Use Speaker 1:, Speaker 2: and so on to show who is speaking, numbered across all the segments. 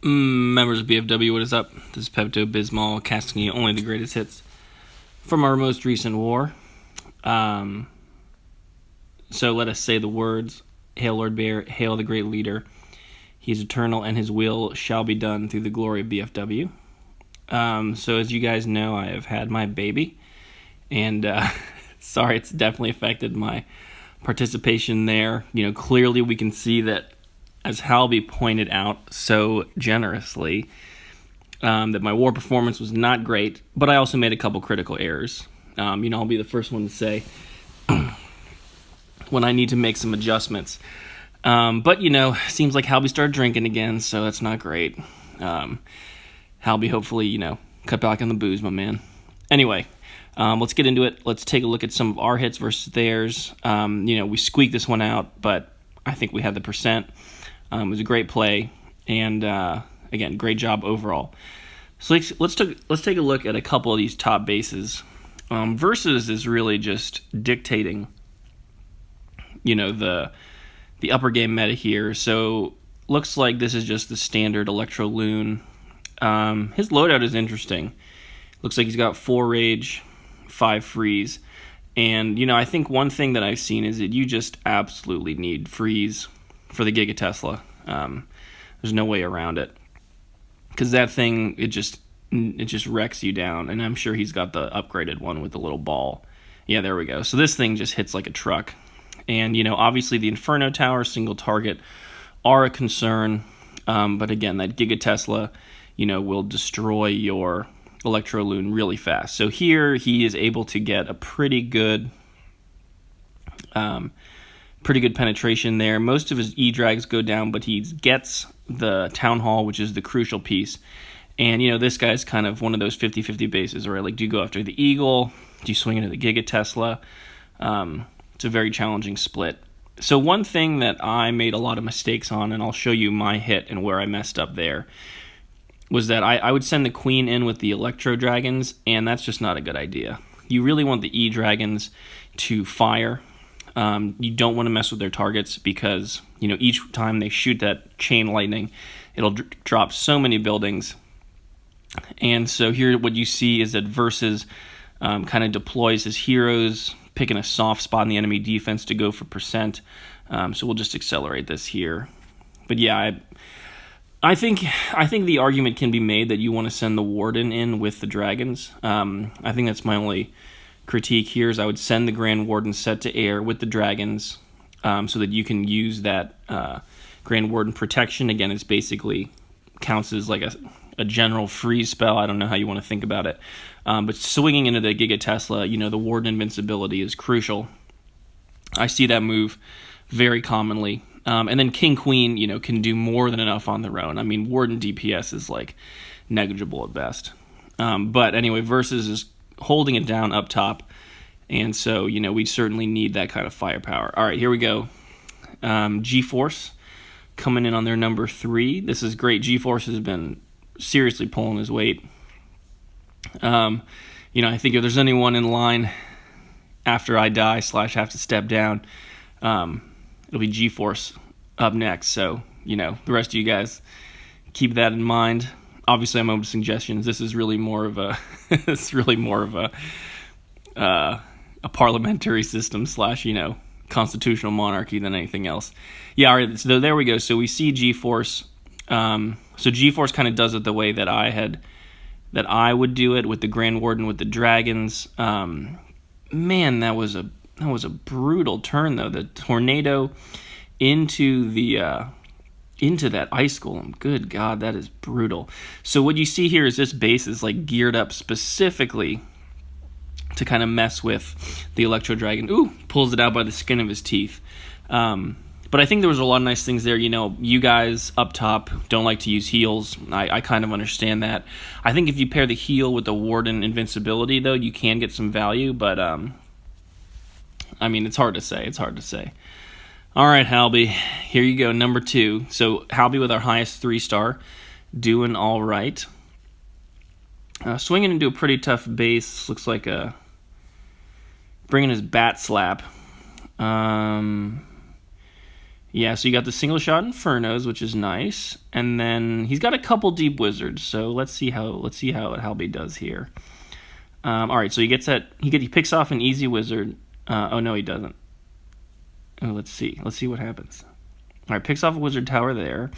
Speaker 1: Members of BFW, what is up? This is Pepto-Bismol casting you only the greatest hits from our most recent war. So let us say the words, Hail Lord Bear, hail the great leader. He is eternal and his will shall be done through the glory of BFW. So as you guys know, I have had my baby. And sorry, it's definitely affected my participation there. Clearly we can see that, as Halbe pointed out so generously, that my war performance was not great, but I also made a couple critical errors. I'll be the first one to say when I need to make some adjustments. But seems like Halbe started drinking again, so that's not great. Halbe, hopefully, cut back on the booze, my man. Anyway, let's get into it. Let's take a look at some of our hits versus theirs. We squeaked this one out, but I think we had the percent. It was a great play, and again, great job overall. So let's take a look at a couple of these top bases. Versus is really just dictating, the upper game meta here. So looks like this is just the standard Electro Loon. His loadout is interesting. Looks like he's got 4 rage, 5 freeze, and I think one thing that I've seen is that you just absolutely need freeze for the Giga Tesla. There's no way around it, because that thing it just wrecks you down. And I'm sure he's got the upgraded one with the little ball. Yeah, there we go. So this thing just hits like a truck. And obviously the Inferno Tower, single target, are a concern. But again, that Giga Tesla, will destroy your Electro Loon really fast. So here he is able to get a pretty good penetration there. Most of his E-drags go down, but he gets the Town Hall, which is the crucial piece. And, this guy's kind of one of those 50-50 bases, right? Like, do you go after the Eagle? Do you swing into the Giga Tesla? It's a very challenging split. So one thing that I made a lot of mistakes on, and I'll show you my hit and where I messed up there, was that I would send the Queen in with the Electro Dragons, and that's just not a good idea. You really want the E-Dragons to fire. You don't want to mess with their targets because, each time they shoot that chain lightning, it'll drop so many buildings. And so here what you see is that Versus kind of deploys his heroes, picking a soft spot in the enemy defense to go for percent. So we'll just accelerate this here. But yeah, I think the argument can be made that you want to send the Warden in with the Dragons. I think that's my only critique here is I would send the Grand Warden set to air with the Dragons so that you can use that Grand Warden protection. Again, it's basically counts as like a general freeze spell. I don't know how you want to think about it. But swinging into the Giga Tesla, the Warden invincibility is crucial. I see that move very commonly. And then King Queen, can do more than enough on their own. I mean, Warden DPS is like negligible at best. But anyway, Versus is holding it down up top. And so, we certainly need that kind of firepower. All right, here we go. G-Force coming in on their number 3. This is great. G-Force has been seriously pulling his weight. I think if there's anyone in line after I die / have to step down, it'll be G-Force up next. So, the rest of you guys keep that in mind. Obviously, I'm open to suggestions. This is really more of a a parliamentary system / constitutional monarchy than anything else. Yeah, all right, so there we go. So we see G-Force. So G-Force kind of does it the way that I would do it with the Grand Warden with the Dragons. Man, that was a brutal turn though. The tornado into that ice golem. Good God, that is brutal. So what you see here is this base is like geared up specifically to kind of mess with the Electro Dragon. Ooh, pulls it out by the skin of his teeth. But I think there was a lot of nice things there. You guys up top don't like to use heals. I kind of understand that. I think if you pair the heal with the Warden invincibility, though, you can get some value. But, it's hard to say. All right, Halbe, here you go, number 2. So Halbe with our highest 3-star, doing all right. Swinging into a pretty tough base. Looks like bringing his bat slap. Yeah, so you got the single shot Infernos, which is nice, and then he's got a couple deep wizards. So let's see how Halbe does here. All right, so he gets that. He picks off an easy wizard. Oh no, he doesn't. Oh, let's see what happens. All right, picks off a wizard tower there.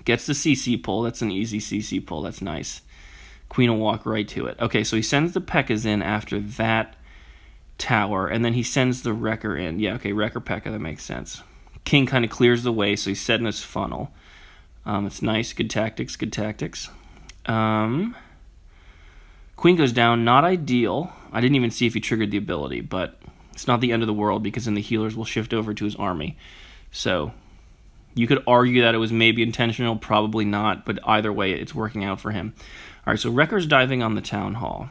Speaker 1: Gets the CC pull. That's an easy CC pull. That's nice. Queen will walk right to it. Okay, so he sends the P.E.K.K.A.s in after that tower, and then he sends the Wrecker in. Yeah, okay, Wrecker P.E.K.K.A., that makes sense. King kind of clears the way, so he's setting his funnel. It's nice. Good tactics, good tactics. Queen goes down. Not ideal. I didn't even see if he triggered the ability, but it's not the end of the world because then the healers will shift over to his army. So you could argue that it was maybe intentional, probably not, but either way, it's working out for him. All right, so Wrecker's diving on the Town Hall.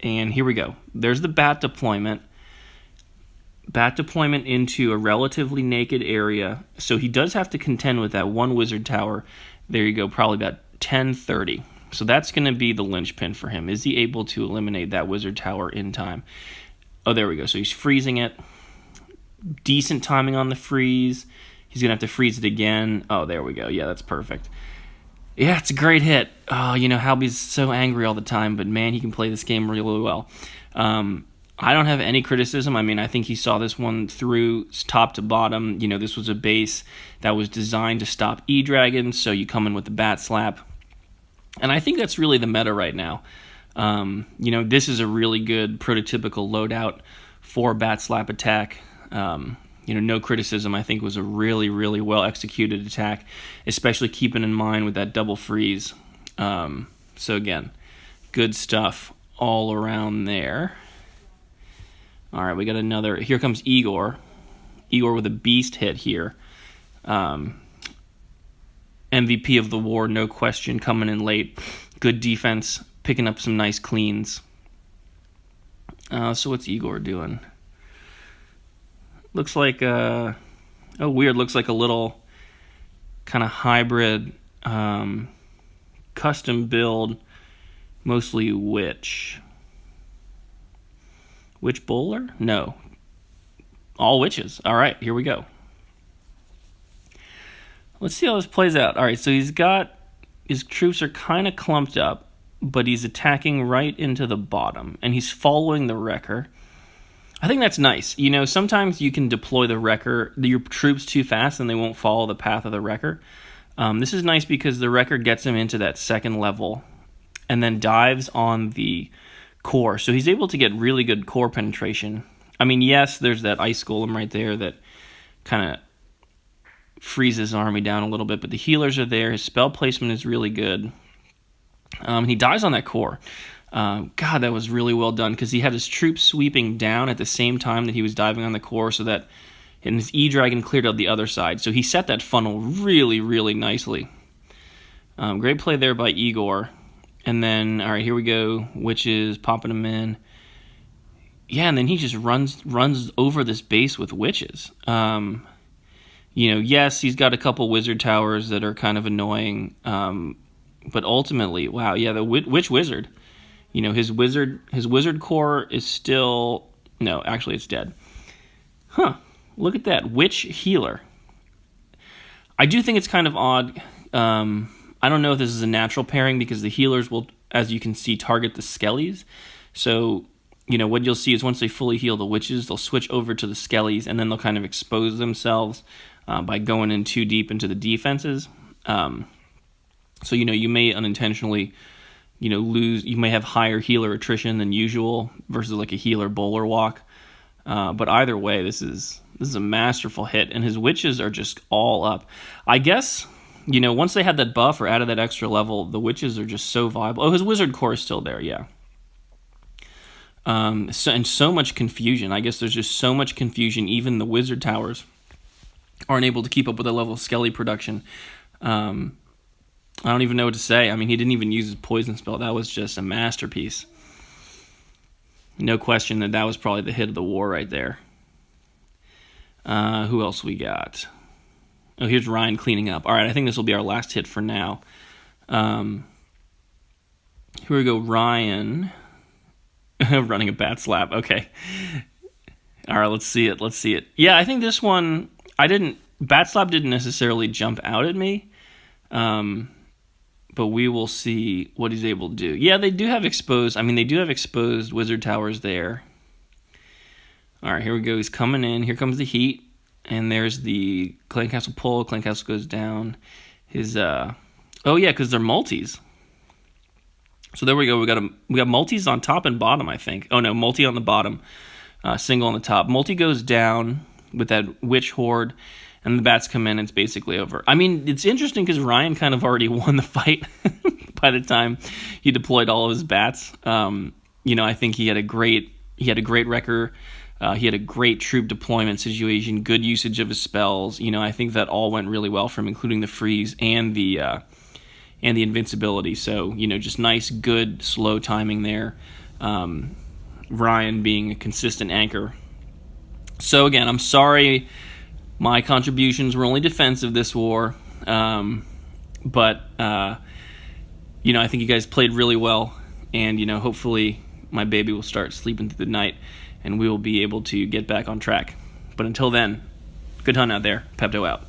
Speaker 1: And here we go. There's the bat deployment. Bat deployment into a relatively naked area. So he does have to contend with that one wizard tower. There you go, probably about 10:30. So that's going to be the linchpin for him. Is he able to eliminate that wizard tower in time? Oh, there we go. So he's freezing it. Decent timing on the freeze. He's going to have to freeze it again. Oh, there we go. Yeah, that's perfect. Yeah, it's a great hit. Oh, Halbe's so angry all the time, but man, he can play this game really well. I don't have any criticism. I mean, I think he saw this one through top to bottom. This was a base that was designed to stop E-Dragons, so you come in with the Bat Slap. And I think that's really the meta right now. This is a really good prototypical loadout for Bat Slap attack. No criticism. I think was a really, really well executed attack, especially keeping in mind with that double freeze. So again, good stuff all around there. All right, we got another. Here comes Igor. Igor with a beast hit here. MVP of the war, no question, coming in late. Good defense, picking up some nice cleans. So what's Igor doing? Looks like looks like a little kind of hybrid custom build, mostly witch bowler? No. All witches. All right, here we go. Let's see how this plays out. All right, so his troops are kind of clumped up, but he's attacking right into the bottom, and he's following the Wrecker. I think that's nice. Sometimes you can deploy your troops too fast and they won't follow the path of the Wrecker. This is nice because the Wrecker gets him into that second level and then dives on the core. So he's able to get really good core penetration. I mean, yes, there's that Ice Golem right there that kind of freezes his army down a little bit, but the healers are there. His spell placement is really good. He dies on that core. God, that was really well done because he had his troops sweeping down at the same time that he was diving on the core so that and his E-Dragon cleared out the other side. So he set that funnel really, really nicely. Great play there by Igor. And then, all right, here we go. Witches, popping them in. Yeah, and then he just runs over this base with witches. Yes, he's got a couple wizard towers that are kind of annoying. But ultimately, wow, yeah, the witch wizard. His wizard core is still... No, actually, it's dead. Huh. Look at that. Witch healer. I do think it's kind of odd. I don't know if this is a natural pairing because the healers will, as you can see, target the skellies. So, what you'll see is once they fully heal the witches, they'll switch over to the skellies, and then they'll kind of expose themselves by going in too deep into the defenses. So, you may unintentionally, lose. You may have higher healer attrition than usual versus like a healer bowler walk. But either way, this is a masterful hit, and his witches are just all up. I guess, once they had that buff or added that extra level, the witches are just so viable. Oh, his wizard core is still there, yeah. So much confusion. I guess there's just so much confusion. Even the wizard towers aren't able to keep up with the level of Skelly production. I don't even know what to say. I mean, he didn't even use his poison spell. That was just a masterpiece. No question that was probably the hit of the war right there. Who else we got? Oh, here's Ryan cleaning up. All right, I think this will be our last hit for now. Here we go, Ryan. Running a bat slap. Okay. All right, let's see it. Yeah, I think this one, Bat Slap didn't necessarily jump out at me. But we will see what he's able to do. Yeah, they do have exposed wizard towers there. All right, here we go. He's coming in. Here comes the heat. And there's the Clan Castle pull. Clan Castle goes down. His, oh yeah, because they're multis. So there we go. We got multis on top and bottom, I think. Oh no, multi on the bottom, single on the top. Multi goes down with that witch horde, and the bats come in, and it's basically over. I mean, it's interesting because Ryan kind of already won the fight by the time he deployed all of his bats. I think he had a great wrecker. He had a great troop deployment situation, good usage of his spells. I think that all went really well for him, including the freeze and the invincibility. So, just nice, good, slow timing there. Ryan being a consistent anchor. So again, I'm sorry my contributions were only defensive this war. But I think you guys played really well. And, hopefully my baby will start sleeping through the night and we will be able to get back on track. But until then, good hunt out there. Pepto out.